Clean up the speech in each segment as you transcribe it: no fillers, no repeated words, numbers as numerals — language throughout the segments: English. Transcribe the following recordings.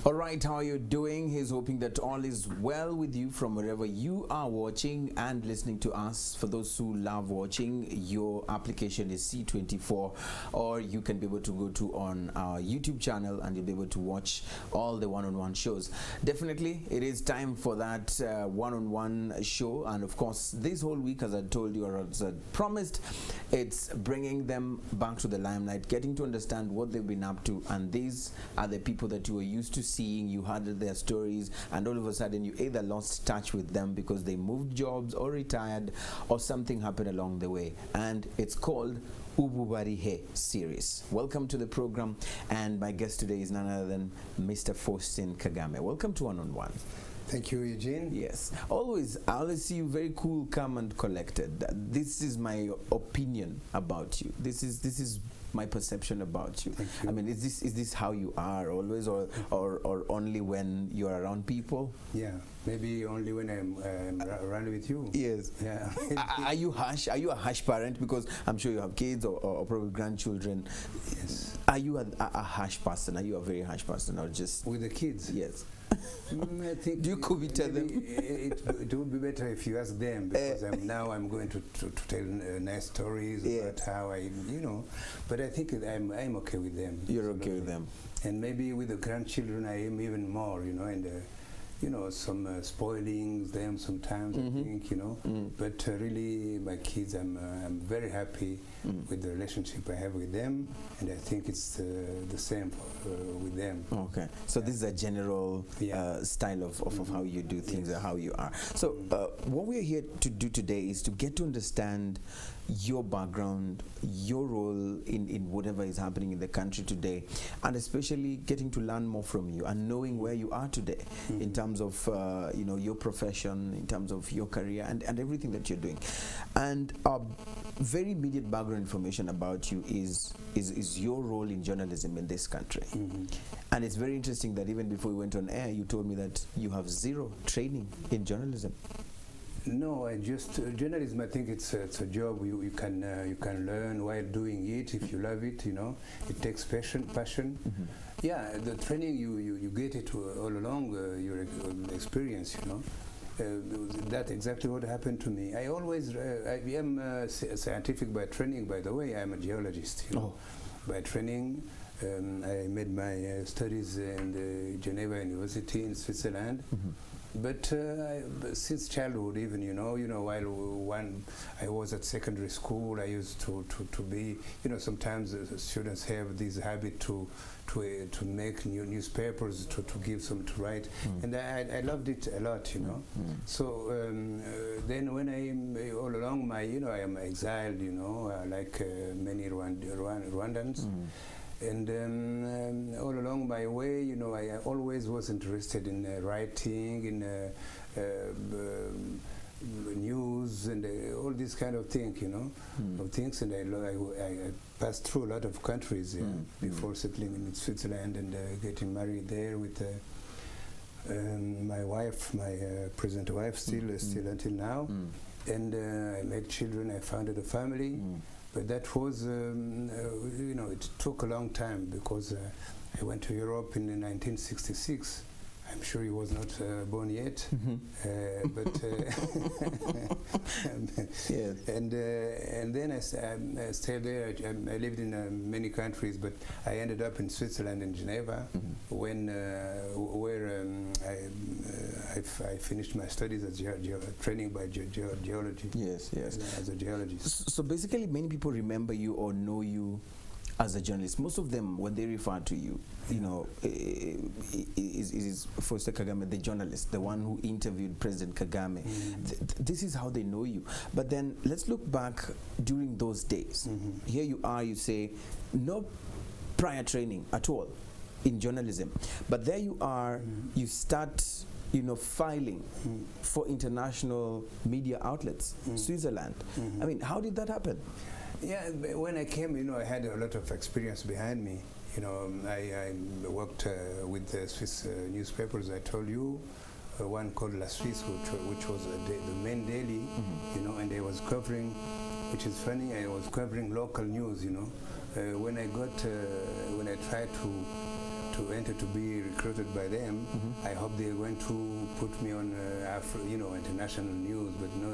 All right, how are you doing? He's hoping that all is well with you from wherever you are watching and listening to us. For those who love watching, your application is C24, or you can be able to go to on our YouTube channel and you'll be able to watch all the one-on-one shows. Definitely, it is time for that one-on-one show. And of course, this whole week, as I told you, or as I promised, it's bringing them back to the limelight, getting to understand what they've been up to. And these are the people that you were used to seeing, you heard their stories, and all of a sudden you either lost touch with them because they moved jobs or retired or something happened along the way. And it's called Ububarihe series. Welcome to the program, and my guest today is none other than Mr. Faustin Kagame. Welcome to One on One. Thank you, Eugene. Yes. I always see you very cool, calm, and collected. This is my opinion about you. This is my perception about you. Thank you. I mean, is this how you are always, or only when you're around people? Yeah, maybe only when I'm around with you. Yes. Yeah. Are you harsh? Are you a harsh parent? Because I'm sure you have kids or probably grandchildren. Yes. Are you a harsh person? Are you a very harsh person, or just with the kids? Yes. I think do you could tell them? It would be better if you ask them, because I'm going to tell nice stories about how but I think I'm okay with them. You're okay with them. And maybe with the grandchildren I am even more, and some spoiling them sometimes, I think, but really my kids, I'm very happy with the relationship I have with them, and I think it's the same with them. Okay, so this is a general style of how you do things, or how you are. So what we're here to do today is to get to understand your background, your role in whatever is happening in the country today, and especially getting to learn more from you and knowing where you are today in terms of your profession, in terms of your career, and everything that you're doing. And very immediate background information about you is your role in journalism in this country. And it's very interesting that even before we went on air, you told me that you have zero training in journalism. No, I just journalism. I think it's a job you can learn while doing it if you love it. It takes passion. Yeah, the training you get it all along your experience. That's exactly what happened to me. I am scientific by training. By the way, I'm a geologist. By training. I made my studies in the Geneva University in Switzerland. But since childhood, even while I was at secondary school, I used to be, sometimes students have this habit to make new newspapers, to give some to write, and I loved it a lot, So then when I all along I am exiled, like many Rwandans. And all along my way, I always was interested in writing, in news, and all this kind of thing, of things. And I passed through a lot of countries before settling in Switzerland and getting married there with my wife, my present wife, still until now. And I made children. I founded a family. But that was, it took a long time, because I went to Europe in 1966. I'm sure he was not born yet, but yes. And then I stayed there. I lived in many countries, but I ended up in Switzerland, in Geneva, where I finished my studies as training by geology. Yes. As a geologist. So basically, many people remember you or know you as a journalist. Most of them, when they refer to you, is Faustin Kagame, the journalist, the one who interviewed President Kagame. This is how they know you. But then let's look back during those days. Here you are, you say, no prior training at all in journalism. But there you are, you start filing for international media outlets, Switzerland. I mean, how did that happen? Yeah, when I came, I had a lot of experience behind me. I worked with the Swiss newspapers, I told you, one called La Suisse, which was the main daily, and I was covering, which is funny, I was covering local news, when I tried to to enter to be recruited by them. I hope they're going to put me on international news, but no,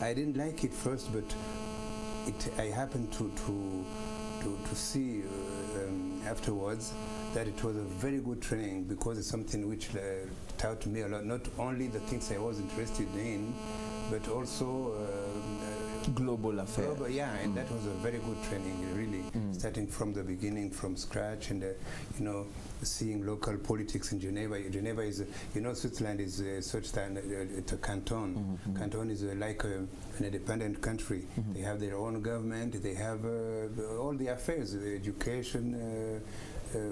I didn't like it first, but I happened to see afterwards that it was a very good training, because it's something which taught me a lot, not only the things I was interested in, but also global affairs. And that was a very good training, really, starting from the beginning, from scratch, and seeing local politics in Geneva. Geneva is, Switzerland is such that it's a canton. Canton is like an independent country. They have their own government. They have all the affairs, education,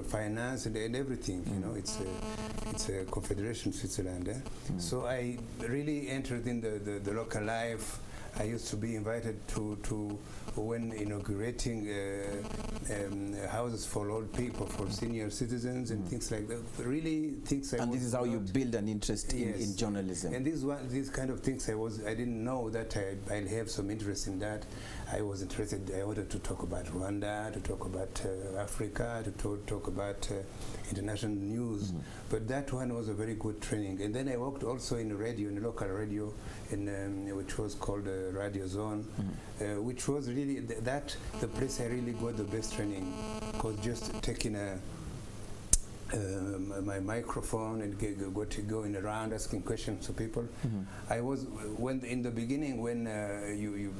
finance, and everything. It's a confederation, Switzerland. So I really entered in the local life. I used to be invited to when inaugurating houses for old people, for senior citizens, and things like that. Really things. And this is how you build an interest in journalism. And these kind of things I didn't know that I'll have some interest in that. I was interested. I wanted to talk about Rwanda, to talk about Africa, to talk about international news. But that one was a very good training. And then I worked also in radio, in a local radio, which was called Radio Zone, which was really the place I really got the best training, because just taking my microphone and going around asking questions to people. I was in the beginning when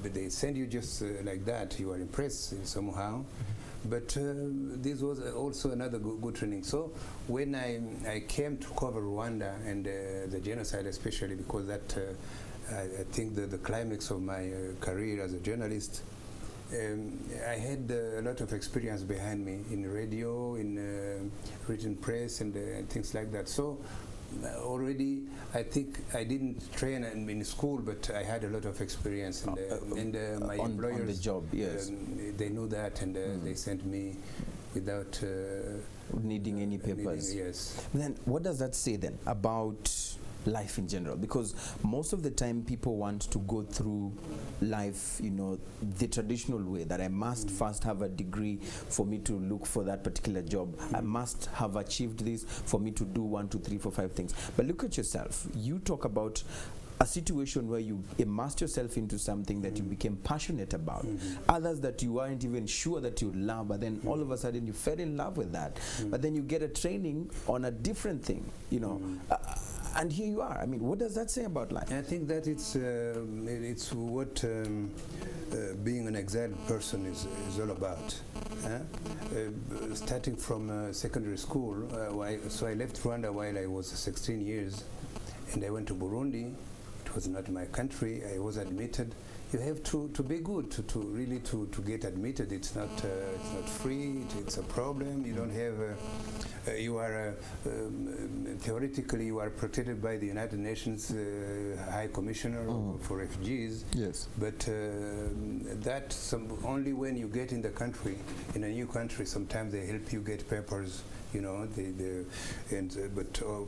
they send you just like that, you are impressed somehow. But this was also another good training. So when I came to cover Rwanda and the genocide, especially because that I think the climax of my career as a journalist, I had a lot of experience behind me in radio, in written press, and things like that. So already, I think I didn't train in school, but I had a lot of experience, and my employers on the job, yes, they knew that, and they sent me without needing any papers. Yes. Then, what does that say then about life in general? Because most of the time people want to go through life, the traditional way, that I must first have a degree for me to look for that particular job. I must have achieved this for me to do 1, 2, 3, 4, 5 things. But look at yourself. You talk about a situation where you immersed yourself into something that you became passionate about, others that you weren't even sure that you love, but then all of a sudden you fell in love with that. But then you get a training on a different thing, and here you are. I mean, what does that say about life? I think that it's what being an exiled person is all about. Starting from secondary school, so I left Rwanda while I was 16 years, and I went to Burundi. It was not my country. I was admitted. You have to be good to really get admitted. It's not free. It's a problem. You don't have. You are theoretically you are protected by the United Nations High Commissioner for Refugees. Yes. But only when you get in the country, in a new country, sometimes they help you get papers. But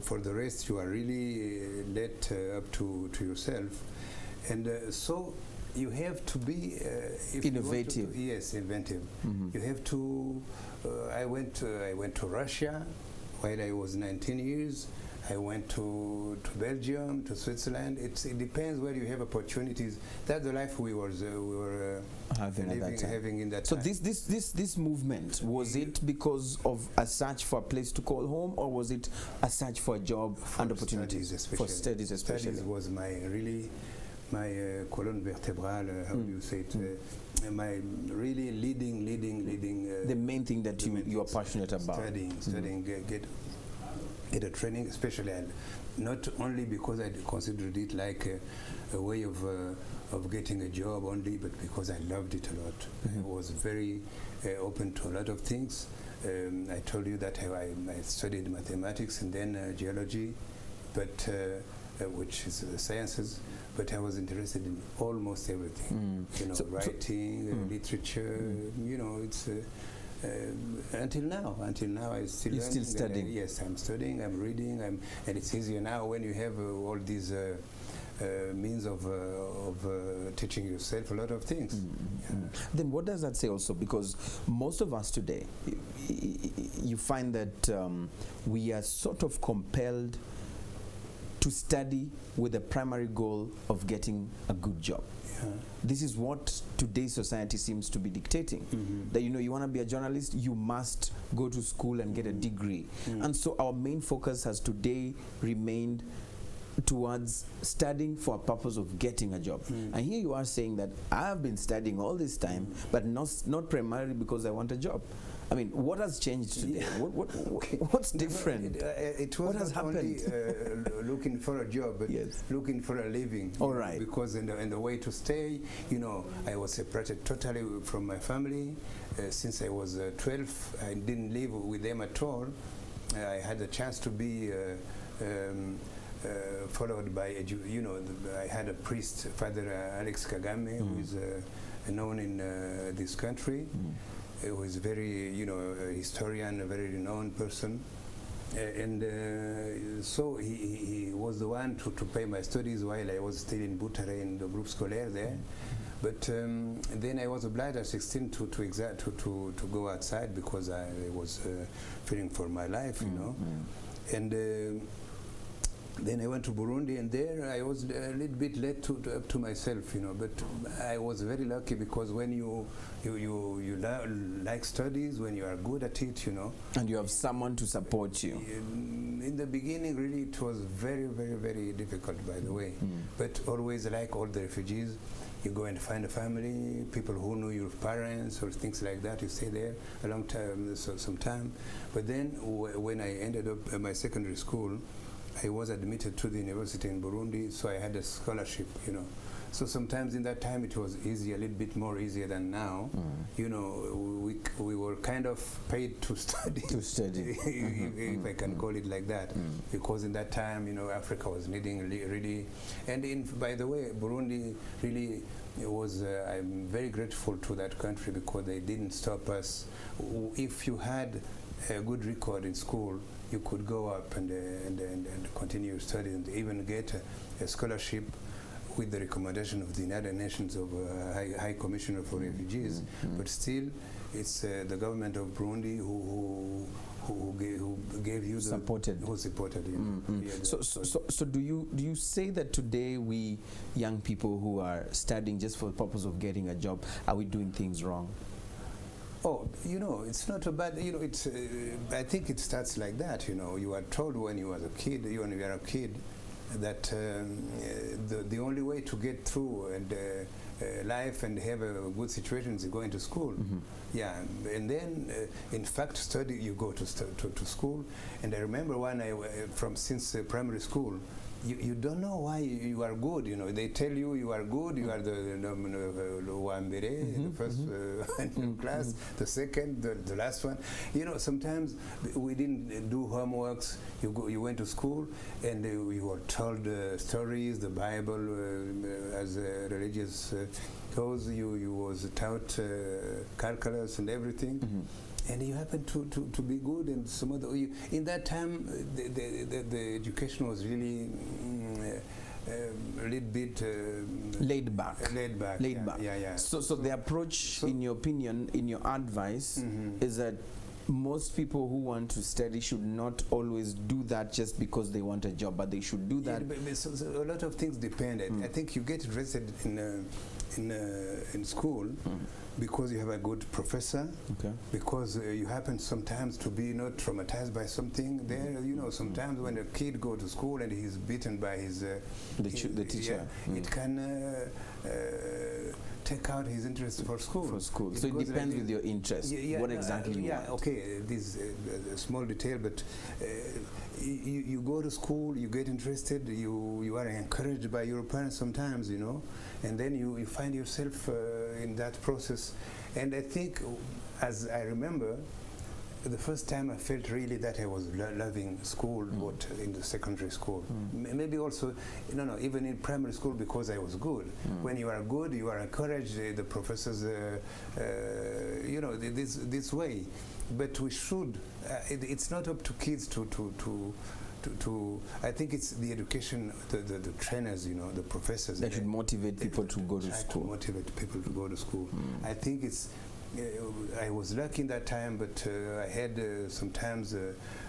for the rest, you are really let up to yourself, and so you have to be innovative. Yes, inventive. You have to. I went to Russia while I was 19 years. I went to Belgium, to Switzerland. It depends where you have opportunities. That's the life we were having in that so time. This movement, was it because of a search for a place to call home, or was it a search for a job and opportunities? For studies, especially. Studies was my colonne vertebrale. How do you say it? My really leading. The main thing that you are passionate about. Studying, get a training, especially, not only because I considered it like a way of getting a job only, but because I loved it a lot. I was very open to a lot of things. I told you that I studied mathematics and then geology, but which is sciences. But I was interested in almost everything. Writing, literature. It's. Until now, I still. You're still studying? Yes, I'm studying. I'm reading. And it's easier now when you have all these means of teaching yourself a lot of things. Yeah. Then what does that say also? Because most of us today, you find that we are sort of compelled to study with the primary goal of getting a good job. Yeah. This is what today's society seems to be dictating. That, you know, you want to be a journalist, you must go to school and get a degree. And so our main focus has today remained towards studying for a purpose of getting a job. And here you are saying that I have been studying all this time, but not primarily because I want a job. I mean, what has changed today? What's different? It was what has not happened? only looking for a job, but Yes. looking for a living. All right. Because in the way to stay, you know, I was separated totally from my family. Since I was 12, I didn't live with them at all. I had a chance to be followed by, I had a priest, Father Alex Kagame, who is known in this country. He was very, a historian, a very renowned person. So he was the one to pay my studies while I was still in Butare in the groupe scolaire there. But then I was obliged at 16 to go outside because I was fearing for my life, you know. And then I went to Burundi, and there I was a little bit led to myself, you know. But I was very lucky because when you like studies, when you are good at it, you know. And you have someone to support you. In the beginning, really, it was very, very, very difficult, by the way. But always, like all the refugees, you go and find a family, people who know your parents or things like that. You stay there a long time, some time. But then when I ended up at my secondary school, I was admitted to the university in Burundi, so I had a scholarship, you know. So sometimes in that time it was easy, a little bit more easier than now. You know, we were kind of paid to study. To study. if I can call it like that. Because in that time, you know, Africa was needing really, and by the way, Burundi really was, I'm very grateful to that country because they didn't stop us. If you had a good record in school, you could go up and continue studying and even get a scholarship with the recommendation of the United Nations of High Commissioner for Refugees. But still, it's the government of Burundi who gave you who supported you. So do you say that today we young people who are studying just for the purpose of getting a job, are we doing things wrong? Oh, you know, it's not a bad, you know, it's, I think it starts like that, you know. You are told when you are a kid, that the only way to get through and life and have a good situation is going to school. Yeah, and then, in fact, you go to school. And I remember since primary school, you don't know why you are good, you know. They tell you are good, you are the first class, the second, the last one. You know, sometimes we didn't do homeworks. You went to school and you were told stories, the Bible as a religious cause. You was taught calculus and everything. And you happen to be good, and some other. In that time, the education was really a little bit laid back. Yeah. So the approach, in your opinion, in your advice, is that most people who want to study should not always do that just because they want a job, but they should do that. Yeah, so a lot of things depend. I think you get interested in school because you have a good professor, because you happen sometimes to be not traumatized by something there. You know, sometimes when a kid go to school and he's beaten by the teacher, it can take out his interest for school. So it depends with your interest. What exactly you want. Okay, this a small detail, but you go to school, you get interested, you are encouraged by your parents sometimes, you know, and then you find yourself in that process. And I think, as I remember, the first time I felt really that I was loving school, what in the secondary school. Maybe also, even in primary school, because I was good. When you are good, you are encouraged, the professors, this way. But we should, it's not up to kids to I think it's the education, the trainers, you know, the professors. That should motivate people to go to school. Motivate people to go to school. I think it's. I was lucky in that time, but I had sometimes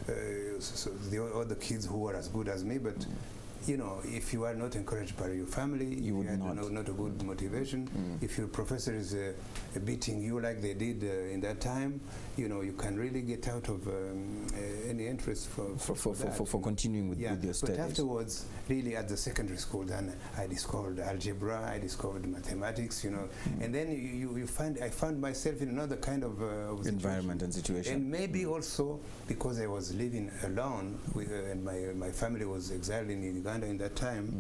the other kids who were as good as me, but. You know, if you are not encouraged by your family, you would not a good motivation. If your professor is beating you like they did in that time, you know, you can really get out of any interest for continuing with your studies. But afterwards, really at the secondary school, then I discovered algebra, I discovered mathematics, you know, and then I found myself in another kind of environment and situation. And maybe also because I was living alone, and my family was exiled in Uganda in that time,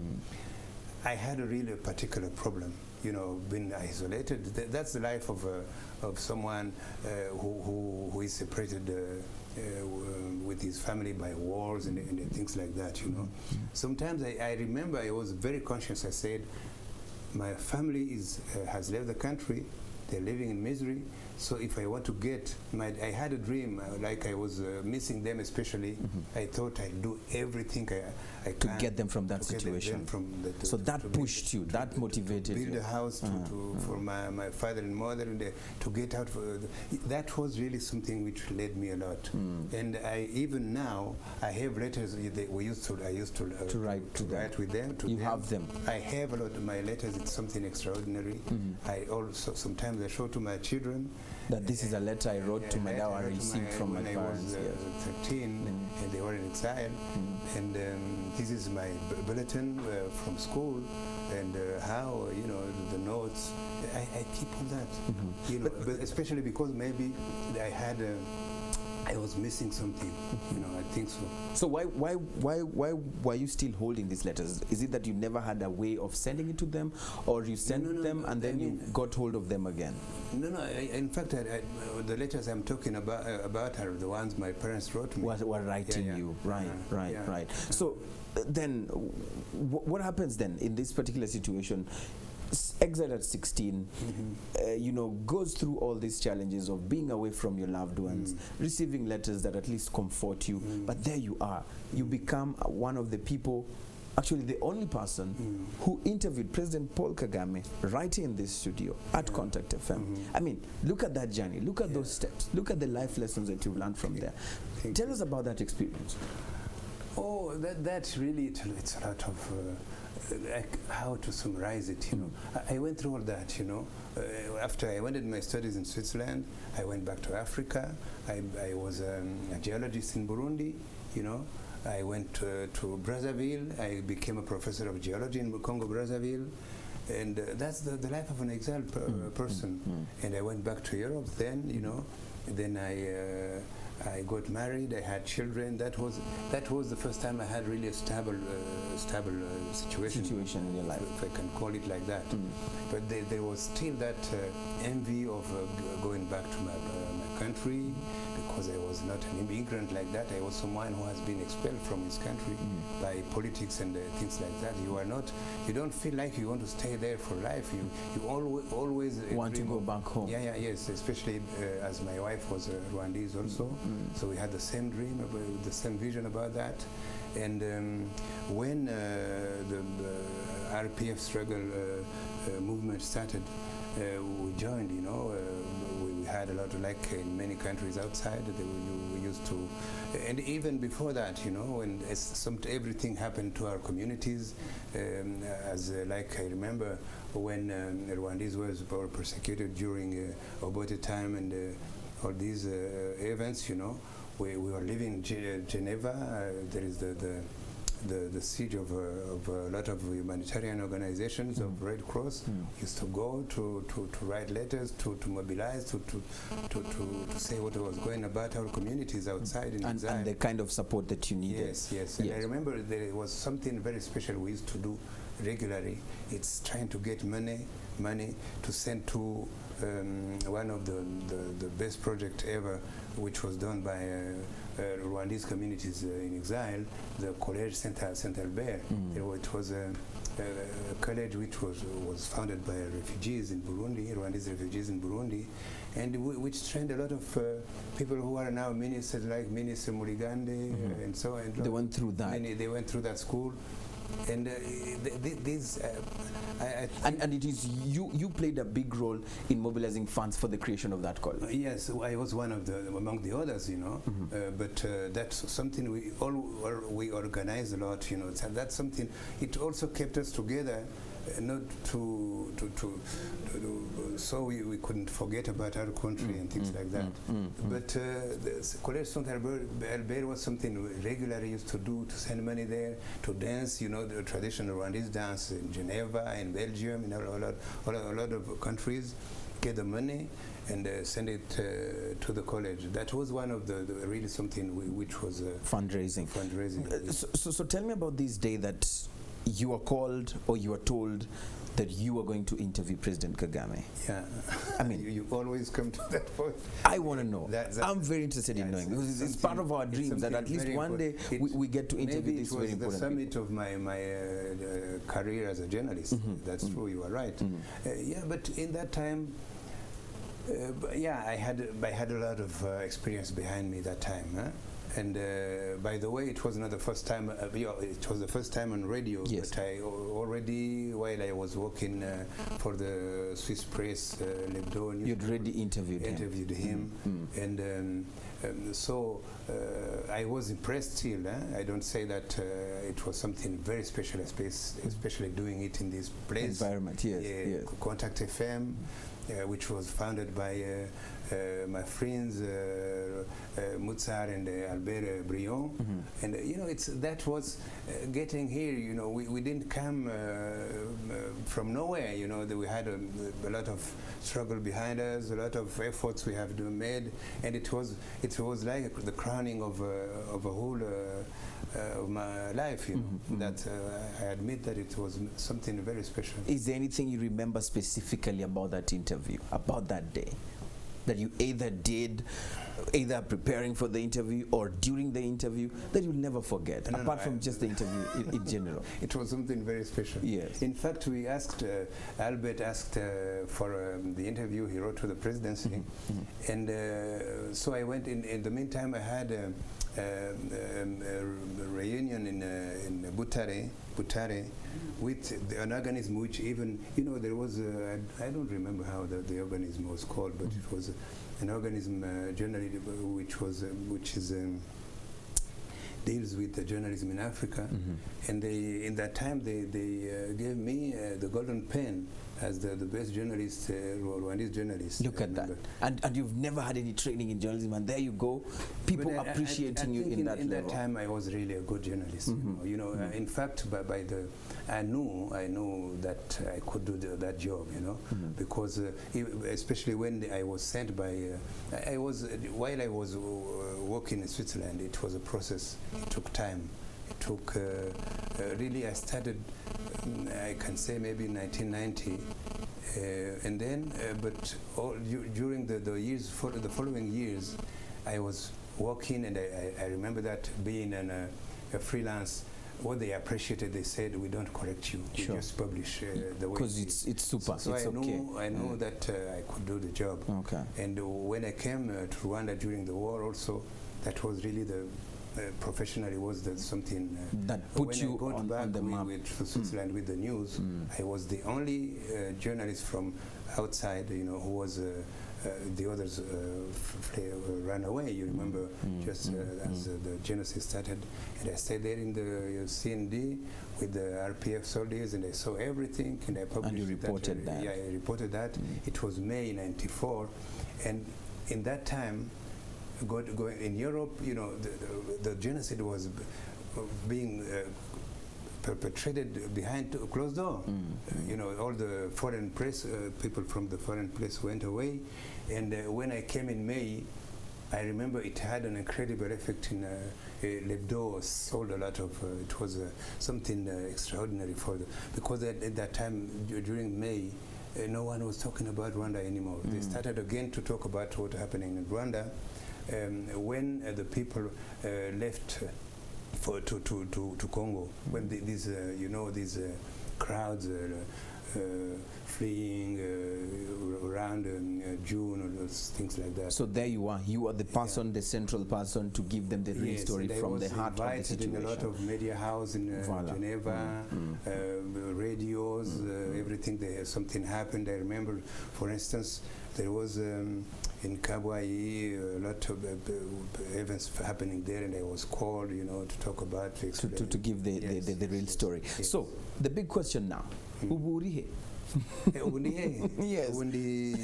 I had a really particular problem, you know, being isolated. That's the life of someone who is separated with his family by wars and things like that, you know. Sometimes I remember I was very conscious. I said, my family has left the country, they're living in misery, so if I want to get I had a dream, like I was missing them especially. I thought I'd do everything I to can get them from that situation. So that pushed you, that motivated you. Build a house for my father and mother, and to get out. That was really something which led me a lot. And even now, I have letters. I used to write with them. You have them. I have a lot of my letters. It's something extraordinary. I also sometimes I show to my children. That this is a letter I wrote to my dad, I received from my parents. When I was 13, and they were in exile, and this is my bulletin from school, and how, you know, the notes. I keep all that, you know, but especially because maybe I was missing something, you know, I think so. So why were you still holding these letters? Is it that you never had a way of sending it to them, or you sent them and then you got hold of them again? No, in fact, the letters I'm talking about are the ones my parents wrote me. Were writing you, right. So then, what happens then in this particular situation? Exile at 16, you know, goes through all these challenges of being away from your loved ones, receiving letters that at least comfort you, but there you are. You become one of the people, actually the only person who interviewed President Paul Kagame right here in this studio at Contact FM. I mean, look at that journey, look at those steps, look at the life lessons that you've learned from there. Tell us about that experience. Oh, that's really, it's a lot of like how to summarize it, you know. I went through all that, you know. After I ended my studies in Switzerland, I went back to Africa. I was a geologist in Burundi, you know. I went to Brazzaville. I became a professor of geology in Congo Brazzaville. And that's the life of an exiled person. And I went back to Europe then, you know. Then I got married. I had children. That was the first time I had really a stable situation in your life, if I can call it like that. But there was still that envy of going back to my country, because I was not an immigrant like that. I was someone who has been expelled from his country by politics and things like that. You don't feel like you want to stay there for life. You always want to go back home. Yes, especially as my wife was Rwandese also. So we had the same dream, the same vision about that. And when the RPF struggle movement started, we joined, you know. We had a lot of, like in many countries outside, we used to, and even before that, you know, when everything happened to our communities, like I remember when Rwandese were persecuted during Obote time and all these events, you know, we were living in Geneva. There is the siege of a lot of humanitarian organizations of Red Cross. Used to go to write letters, to mobilize, to say what was going about our communities outside in exile. And the kind of support that you needed. Yes. And I remember there was something very special we used to do regularly. It's trying to get money to send to one of the best project ever, which was done by Rwandese communities in exile, the Collège Saint Albert. It was college which was founded by refugees in Burundi, Rwandese refugees in Burundi, and which trained a lot of people who are now ministers, like Minister Murigande and so on. They went through that. They went through that school, and these. And it is you played a big role in mobilizing funds for the creation of that college. Yes, I was one of among the others, you know. But that's something we organized a lot, you know. That's something. It also kept us together, not so we couldn't forget about our country and things like that. But the College Saint Albert was something we regularly used to do, to send money there, to dance, you know, the traditional Rwandese dance in Geneva, in Belgium, in a lot of countries, get the money and send it to the college. That was one of the really something which was fundraising. So tell me about this day that you are called or you are told that you are going to interview President Kagame. Yeah. I mean, you always come to that point. I want to know. I'm very interested in knowing, because it's part of our dreams that at least one day we get to interview this very important people. Maybe it was the summit of my career as a journalist. That's true, you are right. Yeah, but in that time, I had a lot of experience behind me that time. And by the way, it was not the first time. It was the first time on radio. Yes. But I already, while I was working for the Swiss press, Lebdo, you'd already interviewed him. And so I was impressed still. I don't say that it was something very special, especially doing it in this place. Environment, yes. Contact FM, which was founded by my friends Mutsar and Albert Brion, and you know, that was getting here. You know, we didn't come from nowhere. You know, that we had a lot of struggle behind us, a lot of efforts we have made, and it was like the crowning of a whole of my life. You know, that I admit that it was something very special. Is there anything you remember specifically about that interview, about that day, that you either preparing for the interview or during the interview, that you'll never forget, apart from just the interview in general? It was something very special. Yes. In fact, we asked, Albert asked for the interview. He wrote to the presidency. And so I went. In the meantime, I had a reunion in Butare with an organism which even, you know, there was I don't remember how the organism was called, but it was an organism generally which deals with the journalism in Africa, and in that time they gave me the golden pen as the best journalist, Rwandese journalist. Look at that. And you've never had any training in journalism, and there you go, people appreciating you in that level. In that time, I was really a good journalist. You know, in fact, I knew that I could do that job. You know, because especially when I was sent by, while I was working in Switzerland, it was a process. It took time. It took really. I started, I can say maybe in 1990, and then but during the years, the following years, I was working, and I remember that being a freelance. What they appreciated, they said, we don't correct you, we just publish the way. Because it's super. So it's I knew that I could do the job. Okay. And when I came to Rwanda during the war, also, that was really professionally was something that put you on the map. With Switzerland with the news. I was the only journalist from outside, you know, who was the others ran away. You remember, just as the genocide started, and I stayed there in the CND with the RPF soldiers, and I saw everything, and I published. And you reported that. Yeah, I reported that. It was May '94, and in that time, going in Europe, you know, the genocide was being perpetrated behind a closed door. You know, all the foreign press, people from the foreign press went away. And when I came in May, I remember it had an incredible effect in Lebdo sold a lot of, it was something extraordinary because at that time, during May, no one was talking about Rwanda anymore. They started again to talk about what happening in Rwanda. When the people left to Congo, when these crowds fleeing around June, or those things like that. So there you are. You are the person, the central person, to give them the real story from the heart of the situation. In a lot of media house in Geneva, radios, everything. Something happened. I remember, for instance, there was in Kabwayi a lot of events happening there, and I was called, to talk about to give the real story. Yes. So the big question now, Uburihe. Yes. Ubundi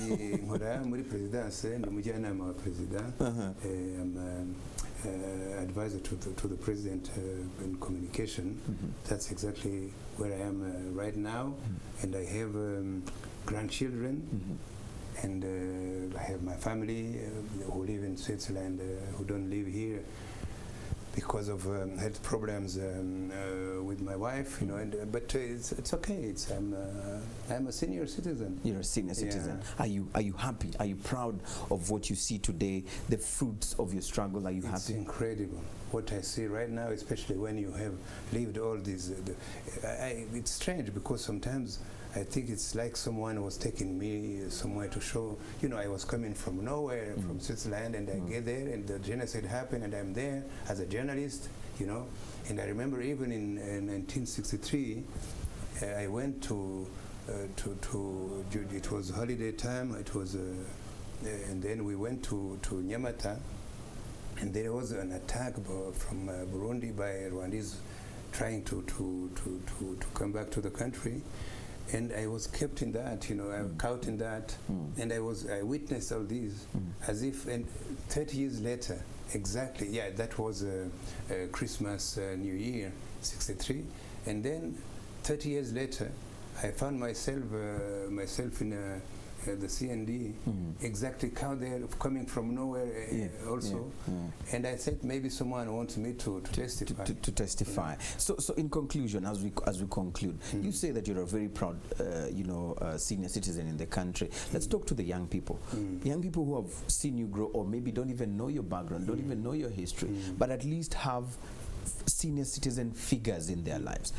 nkora muri presidence, ndi mujyanama wa president. I'm advisor to the president in communication. That's exactly where I am right now, and I have grandchildren. And I have my family who live in Switzerland, who don't live here because of health problems with my wife, but it's okay. I'm a senior citizen. You're a senior citizen. Yeah. Are you happy? Are you proud of what you see today? The fruits of your struggle. Are you happy? It's incredible what I see right now, especially when you have lived all these. It's strange because sometimes I think it's like someone was taking me somewhere to show, I was coming from nowhere, from Switzerland, and I get there, and the genocide happened, and I'm there as a journalist, And I remember even in 1963, I went to it was holiday time. It was, and then we went to Nyamata, and there was an attack from Burundi by Rwandese trying to come back to the country. And I was kept in that, I was caught in that, and I witnessed all these as if, and 30 years later, exactly, that was Christmas, New Year, 63, and then 30 years later, I found myself in the CND, exactly caught there, coming from nowhere also. And I said maybe someone wants me to testify. To testify. So in conclusion, as we conclude, you say that you're a very proud, senior citizen in the country. Let's talk to the young people. Young people who have seen you grow, or maybe don't even know your background, don't even know your history, but at least have senior citizen figures in their lives.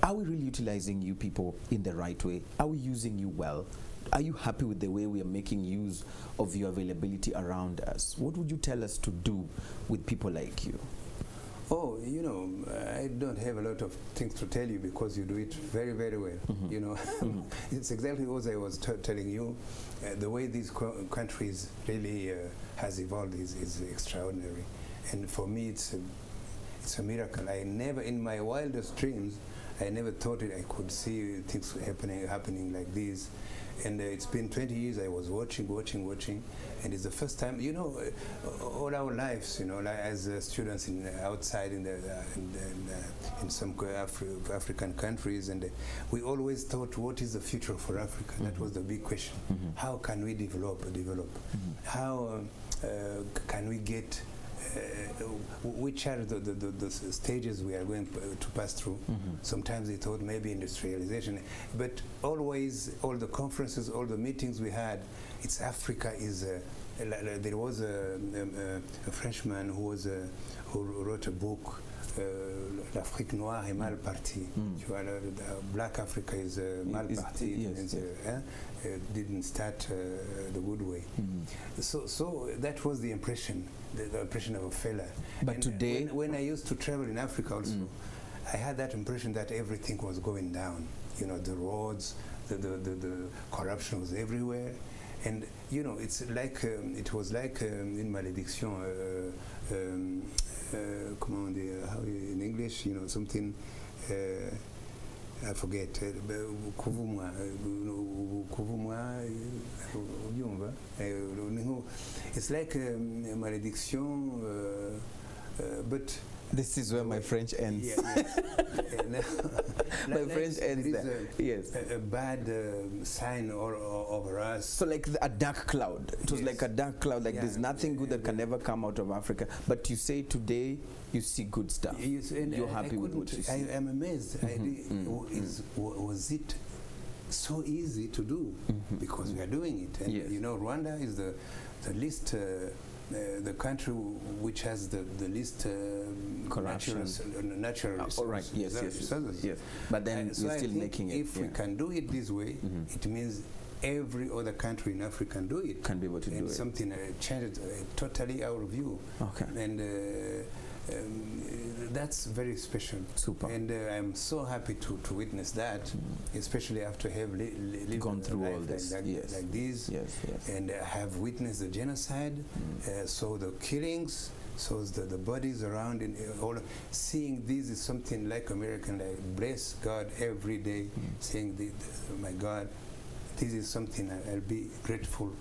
Are we really utilizing you people in the right way? Are we using you well? Are you happy with the way we are making use of your availability around us? What would you tell us to do with people like you? Oh, I don't have a lot of things to tell you because you do it very, very well. It's exactly what I was telling you. The way these countries really has evolved is extraordinary. And for me, it's a miracle. I never, in my wildest dreams, I never thought I could see things happening like this. And it's been 20 years I was watching, and it's the first time, all our lives, like as students outside in some African countries, and we always thought, what is the future for Africa? That was the big question. How can we develop? How can we get? Which are the stages we are going to pass through? Sometimes they thought maybe industrialization, but always all the conferences, all the meetings we had, it's Africa is. There was a Frenchman who wrote a book, L'Afrique noire est mal partie. Black Africa is mal partie. Didn't start the good way. So that was the impression. The impression of a failure. But and today, when I used to travel in Africa also, I had that impression that everything was going down. The roads, the corruption was everywhere, and it's like it was like in malédiction. Comment on dit? How in English? Something. I forget. It's like a malediction, but this is where my French ends. My French ends there. Yes. A bad sign over us. So like a dark cloud. It was like a dark cloud. Like there's nothing good that can ever come out of Africa. But you say today you see good stuff. You're happy with what you see. I am amazed. Was it so easy to do? Because we are doing it. And Rwanda is the least the country which has the least corruption, natural resources. All right. Yes. But then so you're still I think making it. If we can do it this way, it means every other country in Africa can do it. Can be able to do it. Something changed totally our view. Okay. And that's very special. Super. And I'm so happy to witness that, especially after have gone through all like this. like this. Yes. And have witnessed the genocide, saw the killings, saw the bodies around, and all. Seeing this is something like American, like bless God every day, saying, my God, this is something I'll be grateful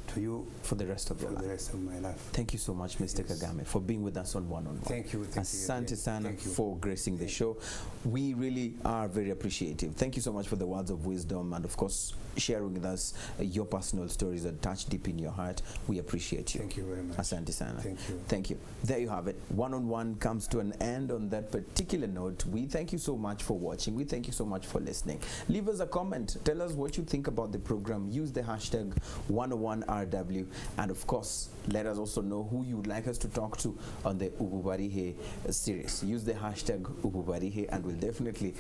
to you for the rest of your life. For the rest of my life. Thank you so much, Mr. Kagame, for being with us on One on One. Thank you. Asante sana for gracing the show. We really are very appreciative. Thank you so much for the words of wisdom and, of course, sharing with us your personal stories that touch deep in your heart. We appreciate you. Thank you very much. Asante sana. Thank you. Thank you. There you have it. One on One comes to an end on that particular note. We thank you so much for watching. We thank you so much for listening. Leave us a comment. Tell us what you think about the program. Use the hashtag 101RW. And of course, let us also know who you would like us to talk to on the Ububarihe series. Use the hashtag Ububarihe and we'll definitely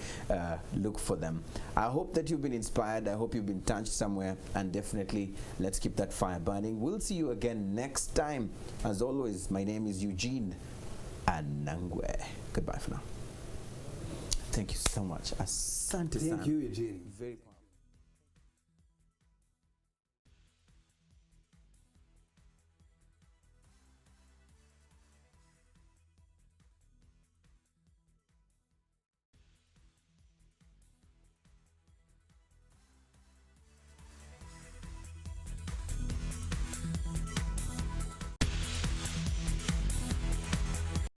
look for them. I hope that you've been inspired. I hope you've been touched somewhere, and definitely let's keep that fire burning. We'll see you again next time. As always, my name is Eugene Anangwe. Goodbye for now. Thank you so much. Asante sana. Thank you, Eugene. Very